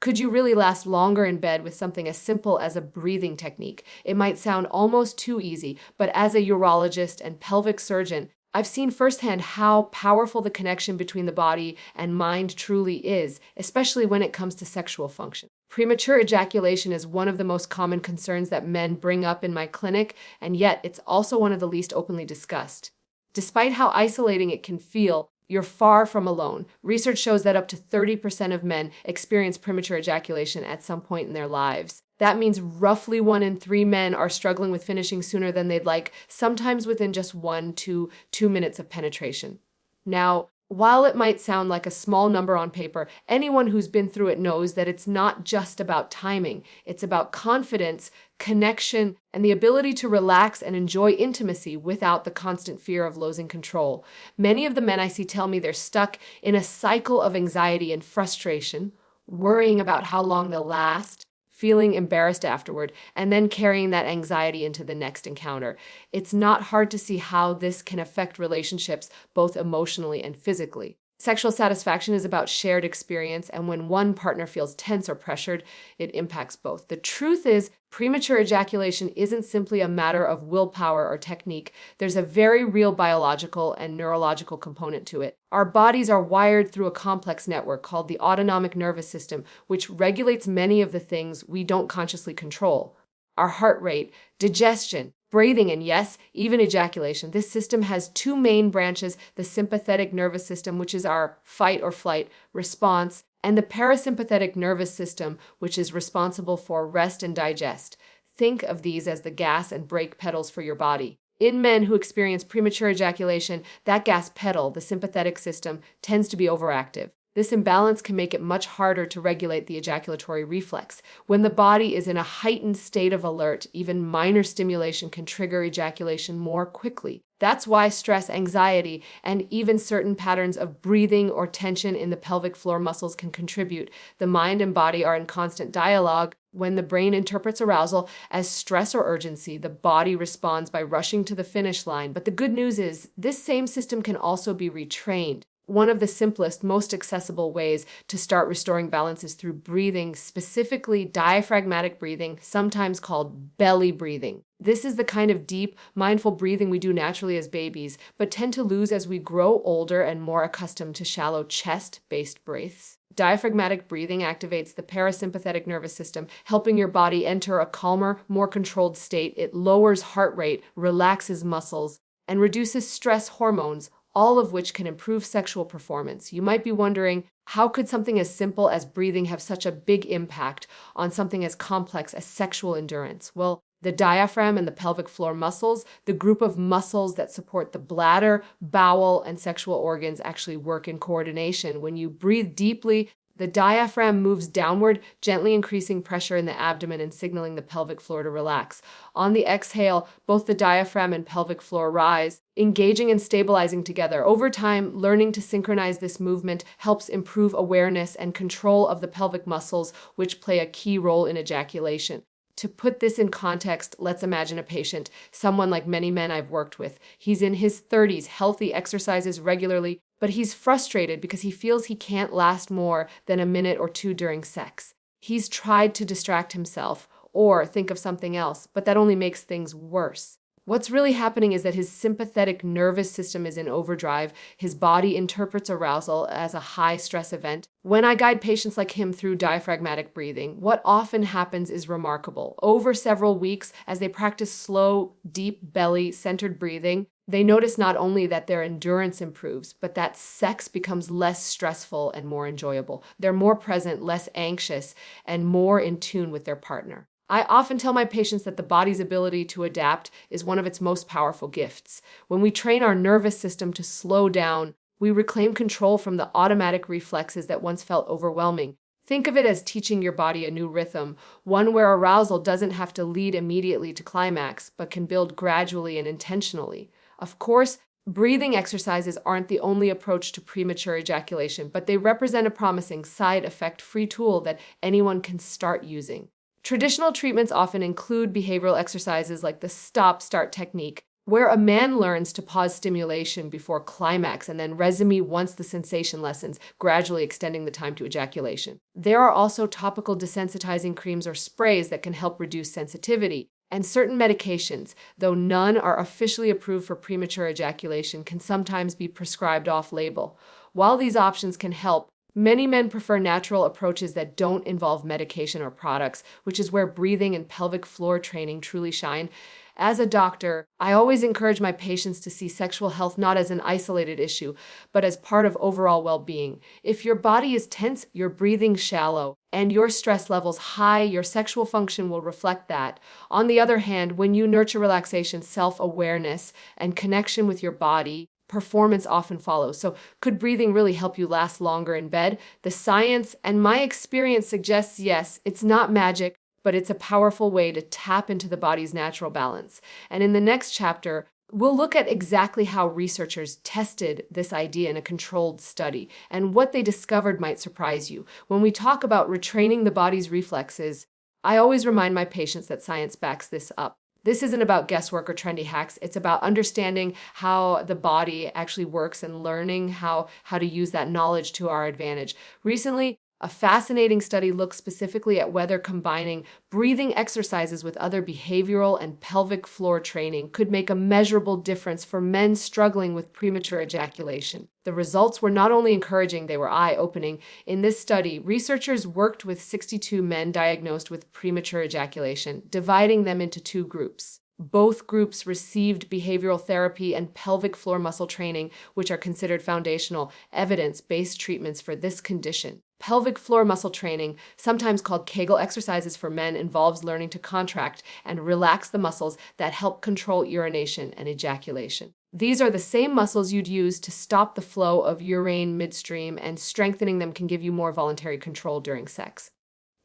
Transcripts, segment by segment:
Could you really last longer in bed with something as simple as a breathing technique? It might sound almost too easy, but as a urologist and pelvic surgeon, I've seen firsthand how powerful the connection between the body and mind truly is, especially when it comes to sexual function. Premature ejaculation is one of the most common concerns that men bring up in my clinic, and yet it's also one of the least openly discussed. Despite how isolating it can feel, you're far from alone. Research shows that up to 30% of men experience premature ejaculation at some point in their lives. That means roughly 1 in 3 men are struggling with finishing sooner than they'd like, sometimes within just 1 to 2 minutes of penetration. Now, while it might sound like a small number on paper, anyone who's been through it knows that it's not just about timing. It's about confidence, connection, and the ability to relax and enjoy intimacy without the constant fear of losing control. Many of the men I see tell me they're stuck in a cycle of anxiety and frustration, worrying about how long they'll last, feeling embarrassed afterward, and then carrying that anxiety into the next encounter. It's not hard to see how this can affect relationships, both emotionally and physically. Sexual satisfaction is about shared experience, and when one partner feels tense or pressured, it impacts both. The truth is, premature ejaculation isn't simply a matter of willpower or technique. There's a very real biological and neurological component to it. Our bodies are wired through a complex network called the autonomic nervous system, which regulates many of the things we don't consciously control. Our heart rate, digestion, breathing, and yes, even ejaculation. This system has 2 main branches, the sympathetic nervous system, which is our fight or flight response, and the parasympathetic nervous system, which is responsible for rest and digest. Think of these as the gas and brake pedals for your body. In men who experience premature ejaculation, that gas pedal, the sympathetic system, tends to be overactive. This imbalance can make it much harder to regulate the ejaculatory reflex. When the body is in a heightened state of alert, even minor stimulation can trigger ejaculation more quickly. That's why stress, anxiety, and even certain patterns of breathing or tension in the pelvic floor muscles can contribute. The mind and body are in constant dialogue. When the brain interprets arousal as stress or urgency, the body responds by rushing to the finish line. But the good news is, this same system can also be retrained. One of the simplest, most accessible ways to start restoring balance is through breathing, specifically diaphragmatic breathing, sometimes called belly breathing. This is the kind of deep, mindful breathing we do naturally as babies, but tend to lose as we grow older and more accustomed to shallow chest-based breaths. Diaphragmatic breathing activates the parasympathetic nervous system, helping your body enter a calmer, more controlled state. It lowers heart rate, relaxes muscles, and reduces stress hormones, all of which can improve sexual performance. You might be wondering, how could something as simple as breathing have such a big impact on something as complex as sexual endurance? Well, the diaphragm and the pelvic floor muscles, the group of muscles that support the bladder, bowel, and sexual organs, actually work in coordination. When you breathe deeply, the diaphragm moves downward, gently increasing pressure in the abdomen and signaling the pelvic floor to relax. On the exhale, both the diaphragm and pelvic floor rise, engaging and stabilizing together. Over time, learning to synchronize this movement helps improve awareness and control of the pelvic muscles, which play a key role in ejaculation. To put this in context, let's imagine a patient, someone like many men I've worked with. He's in his 30s, healthy, exercises regularly, but he's frustrated because he feels he can't last more than a minute or 2 during sex. He's tried to distract himself or think of something else, but that only makes things worse. What's really happening is that his sympathetic nervous system is in overdrive. His body interprets arousal as a high stress event. When I guide patients like him through diaphragmatic breathing, what often happens is remarkable. Over several weeks, as they practice slow, deep belly-centered breathing, they notice not only that their endurance improves, but that sex becomes less stressful and more enjoyable. They're more present, less anxious, and more in tune with their partner. I often tell my patients that the body's ability to adapt is one of its most powerful gifts. When we train our nervous system to slow down, we reclaim control from the automatic reflexes that once felt overwhelming. Think of it as teaching your body a new rhythm, one where arousal doesn't have to lead immediately to climax, but can build gradually and intentionally. Of course, breathing exercises aren't the only approach to premature ejaculation, but they represent a promising side effect-free tool that anyone can start using. Traditional treatments often include behavioral exercises like the stop-start technique. where a man learns to pause stimulation before climax and then resume once the sensation lessens, gradually extending the time to ejaculation. There are also topical desensitizing creams or sprays that can help reduce sensitivity. And certain medications, though none are officially approved for premature ejaculation, can sometimes be prescribed off-label. While these options can help, many men prefer natural approaches that don't involve medication or products, which is where breathing and pelvic floor training truly shine. As a doctor, I always encourage my patients to see sexual health not as an isolated issue, but as part of overall well-being. If your body is tense, your breathing shallow, and your stress levels high, your sexual function will reflect that. On the other hand, when you nurture relaxation, self-awareness, and connection with your body, performance often follows. So could breathing really help you last longer in bed? The science and my experience suggests yes, it's not magic, but it's a powerful way to tap into the body's natural balance. And in the next chapter, we'll look at exactly how researchers tested this idea in a controlled study, and what they discovered might surprise you. When we talk about retraining the body's reflexes, I always remind my patients that science backs this up. This isn't about guesswork or trendy hacks. It's about understanding how the body actually works and learning how to use that knowledge to our advantage. Recently, a fascinating study looked specifically at whether combining breathing exercises with other behavioral and pelvic floor training could make a measurable difference for men struggling with premature ejaculation. The results were not only encouraging, they were eye-opening. In this study, researchers worked with 62 men diagnosed with premature ejaculation, dividing them into two groups. Both groups received behavioral therapy and pelvic floor muscle training, which are considered foundational, evidence-based treatments for this condition. Pelvic floor muscle training, sometimes called Kegel exercises for men, involves learning to contract and relax the muscles that help control urination and ejaculation. These are the same muscles you'd use to stop the flow of urine midstream, and strengthening them can give you more voluntary control during sex.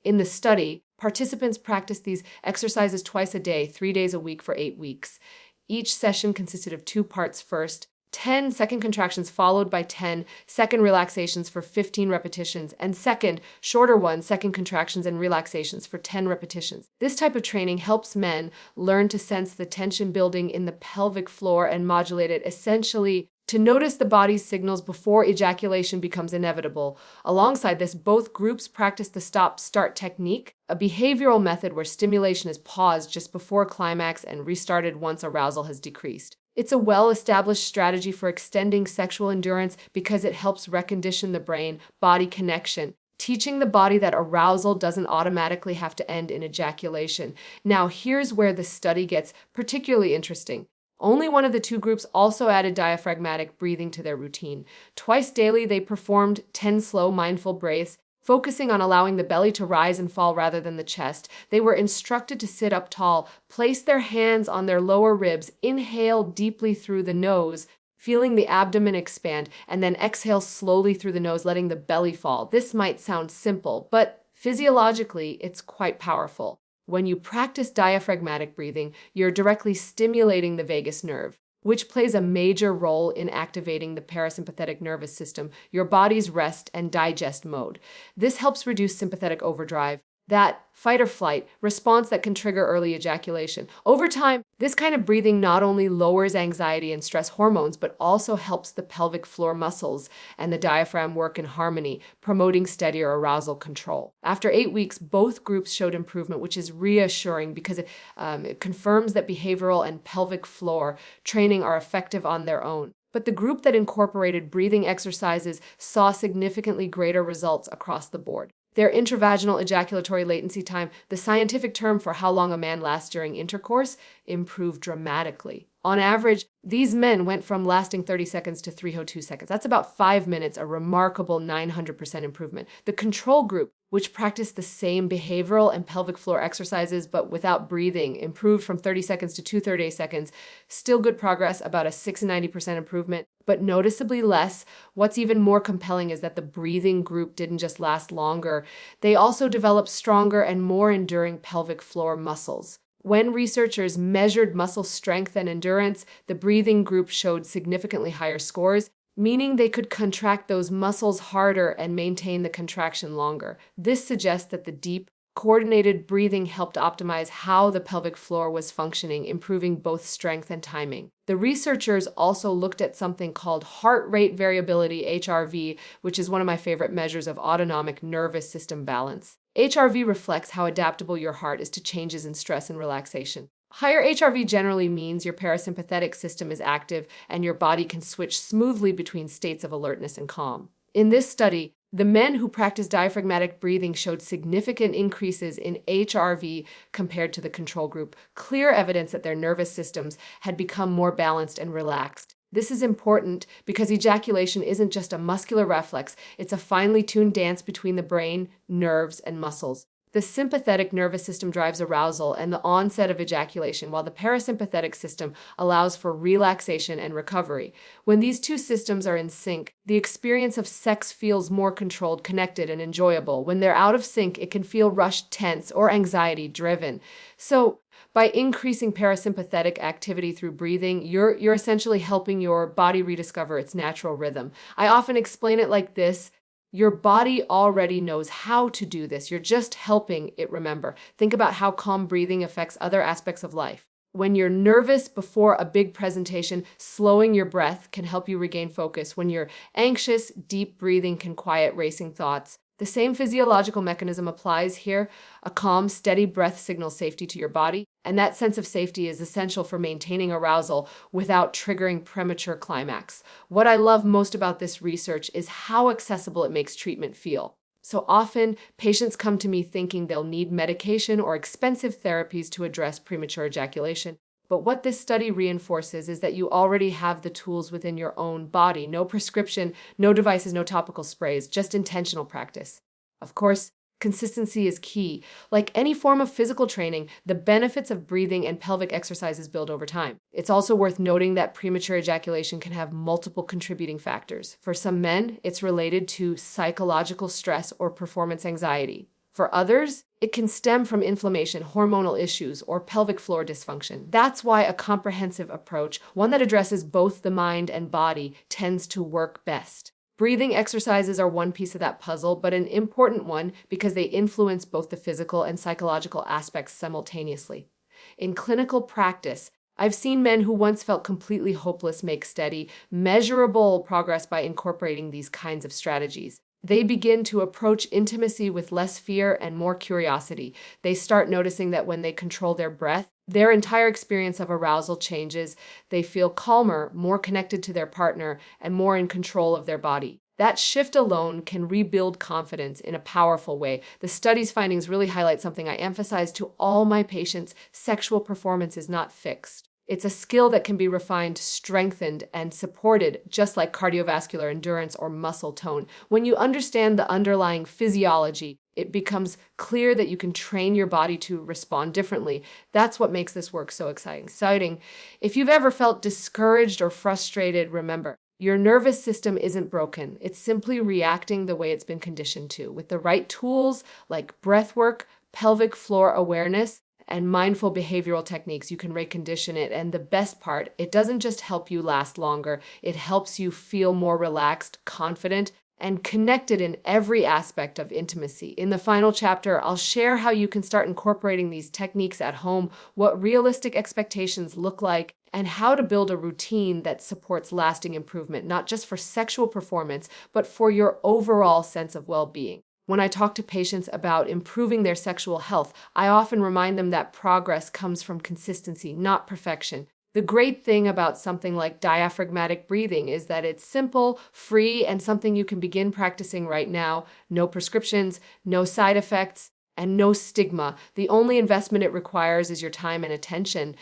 In the study, participants practiced these exercises twice a day, 3 days a week for 8 weeks. Each session consisted of 2 parts. First, 10 second contractions followed by 10 second relaxations for 15 repetitions, and second, shorter ones, second contractions and relaxations for 10 repetitions. This type of training helps men learn to sense the tension building in the pelvic floor and modulate it, essentially to notice the body's signals before ejaculation becomes inevitable. Alongside this, both groups practice the stop-start technique, a behavioral method where stimulation is paused just before climax and restarted once arousal has decreased. It's a well-established strategy for extending sexual endurance because it helps recondition the brain-body connection, teaching the body that arousal doesn't automatically have to end in ejaculation. Now, here's where the study gets particularly interesting. Only one of the two groups also added diaphragmatic breathing to their routine. Twice daily, they performed 10 slow, mindful breaths, focusing on allowing the belly to rise and fall rather than the chest. They were instructed to sit up tall, place their hands on their lower ribs, inhale deeply through the nose, feeling the abdomen expand, and then exhale slowly through the nose, letting the belly fall. This might sound simple, but physiologically, it's quite powerful. When you practice diaphragmatic breathing, you're directly stimulating the vagus nerve, which plays a major role in activating the parasympathetic nervous system, your body's rest and digest mode. This helps reduce sympathetic overdrive, that fight or flight response that can trigger early ejaculation. Over time, this kind of breathing not only lowers anxiety and stress hormones, but also helps the pelvic floor muscles and the diaphragm work in harmony, promoting steadier arousal control. After 8 weeks, both groups showed improvement, which is reassuring because it confirms that behavioral and pelvic floor training are effective on their own. But the group that incorporated breathing exercises saw significantly greater results across the board. Their intravaginal ejaculatory latency time, the scientific term for how long a man lasts during intercourse, improved dramatically. On average, these men went from lasting 30 seconds to 302 seconds. That's about 5 minutes, a remarkable 900% improvement. The control group, which practiced the same behavioral and pelvic floor exercises but without breathing, improved from 30 seconds to 238 seconds. Still good progress, about a 96% improvement, but noticeably less. What's even more compelling is that the breathing group didn't just last longer. They also developed stronger and more enduring pelvic floor muscles. When researchers measured muscle strength and endurance, the breathing group showed significantly higher scores, meaning they could contract those muscles harder and maintain the contraction longer. This suggests that the deep, Coordinated breathing helped optimize how the pelvic floor was functioning, improving both strength and timing. The researchers also looked at something called heart rate variability, HRV, which is one of my favorite measures of autonomic nervous system balance. HRV reflects how adaptable your heart is to changes in stress and relaxation. Higher HRV generally means your parasympathetic system is active and your body can switch smoothly between states of alertness and calm. In this study, the men who practiced diaphragmatic breathing showed significant increases in HRV compared to the control group, clear evidence that their nervous systems had become more balanced and relaxed. This is important because ejaculation isn't just a muscular reflex, it's a finely tuned dance between the brain, nerves, and muscles. The sympathetic nervous system drives arousal and the onset of ejaculation, while the parasympathetic system allows for relaxation and recovery. When these two systems are in sync, the experience of sex feels more controlled, connected, and enjoyable. When they're out of sync, it can feel rushed, tense, or anxiety-driven. So, by increasing parasympathetic activity through breathing, you're essentially helping your body rediscover its natural rhythm. I often explain it like this. Your body already knows how to do this. You're just helping it remember. Think about how calm breathing affects other aspects of life. When you're nervous before a big presentation, slowing your breath can help you regain focus. When you're anxious, deep breathing can quiet racing thoughts. The same physiological mechanism applies here. A calm, steady breath signals safety to your body, and that sense of safety is essential for maintaining arousal without triggering premature climax. What I love most about this research is how accessible it makes treatment feel. So often, patients come to me thinking they'll need medication or expensive therapies to address premature ejaculation. But what this study reinforces is that you already have the tools within your own body. No prescription, no devices, no topical sprays, just intentional practice. Of course, consistency is key. Like any form of physical training, the benefits of breathing and pelvic exercises build over time. It's also worth noting that premature ejaculation can have multiple contributing factors. For some men, it's related to psychological stress or performance anxiety. For others, it can stem from inflammation, hormonal issues, or pelvic floor dysfunction. That's why a comprehensive approach, one that addresses both the mind and body, tends to work best. Breathing exercises are one piece of that puzzle, but an important one because they influence both the physical and psychological aspects simultaneously. In clinical practice, I've seen men who once felt completely hopeless make steady, measurable progress by incorporating these kinds of strategies. They begin to approach intimacy with less fear and more curiosity. They start noticing that when they control their breath, their entire experience of arousal changes. They feel calmer, more connected to their partner, and more in control of their body. That shift alone can rebuild confidence in a powerful way. The study's findings really highlight something I emphasize to all my patients: sexual performance is not fixed. It's a skill that can be refined, strengthened, and supported, just like cardiovascular endurance or muscle tone. When you understand the underlying physiology, it becomes clear that you can train your body to respond differently. That's what makes this work so exciting. If you've ever felt discouraged or frustrated, remember, your nervous system isn't broken. It's simply reacting the way it's been conditioned to. With the right tools like breath work, pelvic floor awareness, and mindful behavioral techniques, you can recondition it. And the best part, it doesn't just help you last longer, it helps you feel more relaxed, confident, and connected in every aspect of intimacy. In the final chapter, I'll share how you can start incorporating these techniques at home, what realistic expectations look like, and how to build a routine that supports lasting improvement, not just for sexual performance, but for your overall sense of well-being. When I talk to patients about improving their sexual health, I often remind them that progress comes from consistency, not perfection. The great thing about something like diaphragmatic breathing is that it's simple, free, and something you can begin practicing right now. No prescriptions, no side effects, and no stigma. The only investment it requires is your time and attention.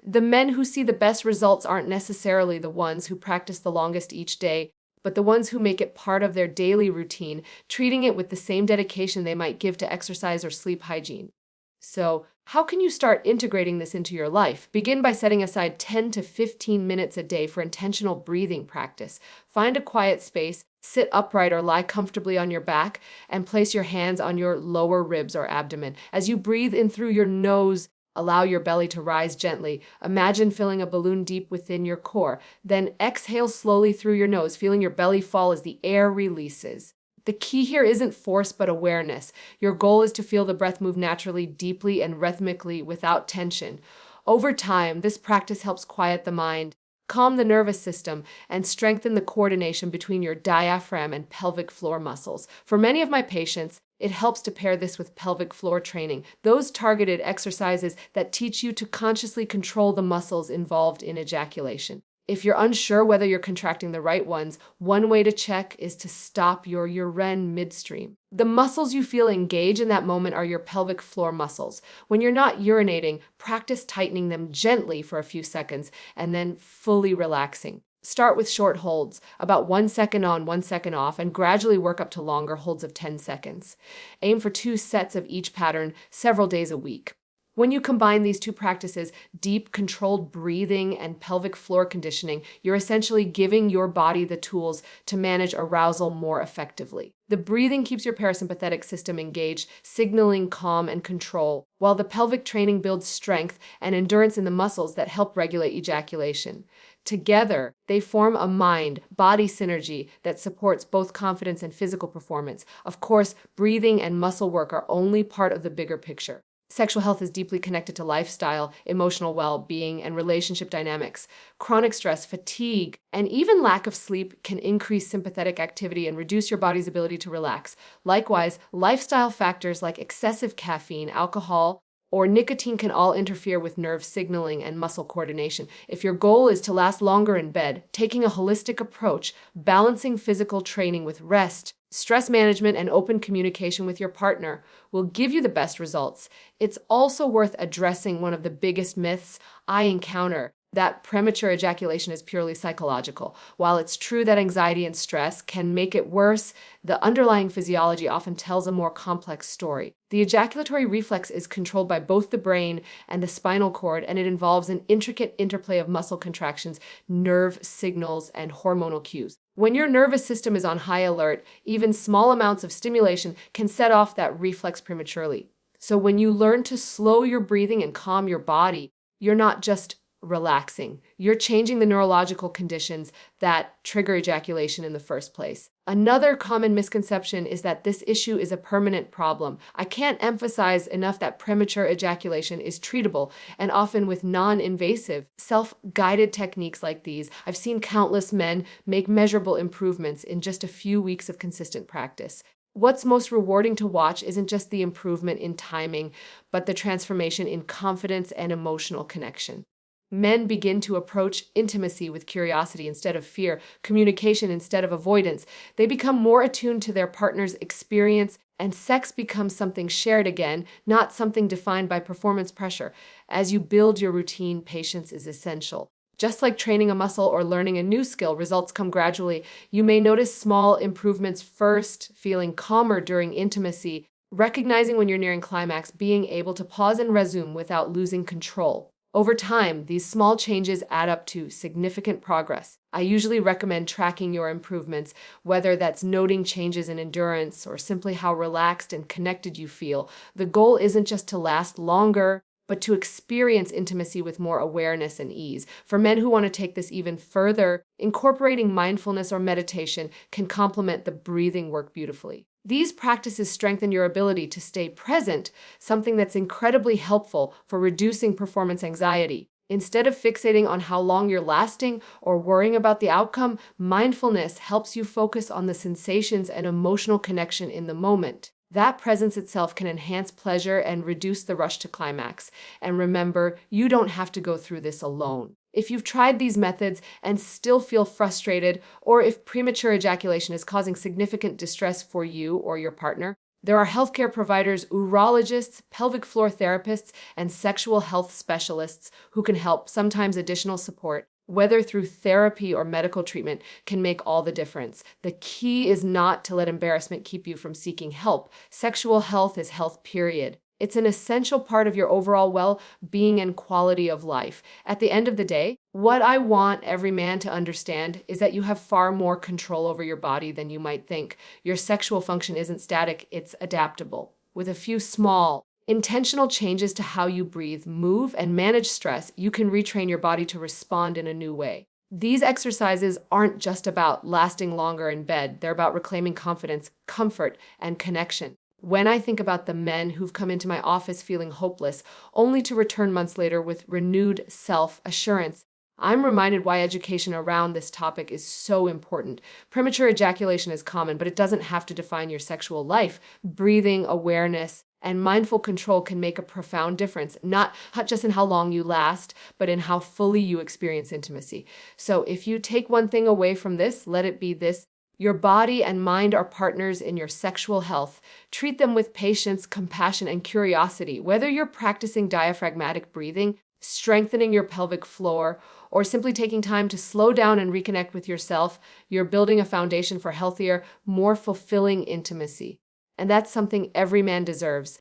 The men who see the best results aren't necessarily the ones who practice the longest each day, but the ones who make it part of their daily routine, treating it with the same dedication they might give to exercise or sleep hygiene. So, how can you start integrating this into your life? Begin by setting aside 10 to 15 minutes a day for intentional breathing practice. Find a quiet space, sit upright or lie comfortably on your back, and place your hands on your lower ribs or abdomen. As you breathe in through your nose, allow your belly to rise gently. Imagine filling a balloon deep within your core. Then exhale slowly through your nose, feeling your belly fall as the air releases. The key here isn't force but awareness. Your goal is to feel the breath move naturally, deeply, and rhythmically without tension. Over time, this practice helps quiet the mind, calm the nervous system, and strengthen the coordination between your diaphragm and pelvic floor muscles. For many of my patients, it helps to pair this with pelvic floor training, those targeted exercises that teach you to consciously control the muscles involved in ejaculation. If you're unsure whether you're contracting the right ones, one way to check is to stop your urine midstream. The muscles you feel engage in that moment are your pelvic floor muscles. When you're not urinating, practice tightening them gently for a few seconds and then fully relaxing. Start with short holds, about 1 second on, 1 second off, and gradually work up to longer holds of 10 seconds. Aim for 2 sets of each pattern several days a week. When you combine these two practices, deep, controlled breathing and pelvic floor conditioning, you're essentially giving your body the tools to manage arousal more effectively. The breathing keeps your parasympathetic system engaged, signaling calm and control, while the pelvic training builds strength and endurance in the muscles that help regulate ejaculation. Together, they form a mind-body synergy that supports both confidence and physical performance. Of course, breathing and muscle work are only part of the bigger picture. Sexual health is deeply connected to lifestyle, emotional well-being, and relationship dynamics. Chronic stress, fatigue, and even lack of sleep can increase sympathetic activity and reduce your body's ability to relax. Likewise, lifestyle factors like excessive caffeine, alcohol, or nicotine can all interfere with nerve signaling and muscle coordination. If your goal is to last longer in bed, taking a holistic approach, balancing physical training with rest, stress management, and open communication with your partner will give you the best results. It's also worth addressing one of the biggest myths I encounter, that premature ejaculation is purely psychological. While it's true that anxiety and stress can make it worse, the underlying physiology often tells a more complex story. The ejaculatory reflex is controlled by both the brain and the spinal cord, and it involves an intricate interplay of muscle contractions, nerve signals, and hormonal cues. When your nervous system is on high alert, even small amounts of stimulation can set off that reflex prematurely. So when you learn to slow your breathing and calm your body, you're not just relaxing. You're changing the neurological conditions that trigger ejaculation in the first place. Another common misconception is that this issue is a permanent problem. I can't emphasize enough that premature ejaculation is treatable, and often with non-invasive, self-guided techniques like these, I've seen countless men make measurable improvements in just a few weeks of consistent practice. What's most rewarding to watch isn't just the improvement in timing, but the transformation in confidence and emotional connection. Men begin to approach intimacy with curiosity instead of fear, communication instead of avoidance. They become more attuned to their partner's experience, and sex becomes something shared again, not something defined by performance pressure. As you build your routine, patience is essential. Just like training a muscle or learning a new skill, results come gradually. You may notice small improvements first, feeling calmer during intimacy, recognizing when you're nearing climax, being able to pause and resume without losing control. Over time, these small changes add up to significant progress. I usually recommend tracking your improvements, whether that's noting changes in endurance or simply how relaxed and connected you feel. The goal isn't just to last longer, but to experience intimacy with more awareness and ease. For men who want to take this even further, incorporating mindfulness or meditation can complement the breathing work beautifully. These practices strengthen your ability to stay present, something that's incredibly helpful for reducing performance anxiety. Instead of fixating on how long you're lasting or worrying about the outcome, mindfulness helps you focus on the sensations and emotional connection in the moment. That presence itself can enhance pleasure and reduce the rush to climax. And remember, you don't have to go through this alone. If you've tried these methods and still feel frustrated, or if premature ejaculation is causing significant distress for you or your partner, there are healthcare providers, urologists, pelvic floor therapists, and sexual health specialists who can help. Sometimes additional support, whether through therapy or medical treatment, can make all the difference. The key is not to let embarrassment keep you from seeking help. Sexual health is health, period. It's an essential part of your overall well-being and quality of life. At the end of the day, what I want every man to understand is that you have far more control over your body than you might think. Your sexual function isn't static, it's adaptable. With a few small, intentional changes to how you breathe, move, and manage stress, you can retrain your body to respond in a new way. These exercises aren't just about lasting longer in bed, they're about reclaiming confidence, comfort, and connection. When I think about the men who've come into my office feeling hopeless, only to return months later with renewed self assurance, I'm reminded why education around this topic is so important. Premature ejaculation is common, but it doesn't have to define your sexual life. Breathing, awareness, and mindful control can make a profound difference, not just in how long you last, but in how fully you experience intimacy. So if you take one thing away from this, let it be this. Your body and mind are partners in your sexual health. Treat them with patience, compassion, and curiosity. Whether you're practicing diaphragmatic breathing, strengthening your pelvic floor, or simply taking time to slow down and reconnect with yourself, you're building a foundation for healthier, more fulfilling intimacy. And that's something every man deserves.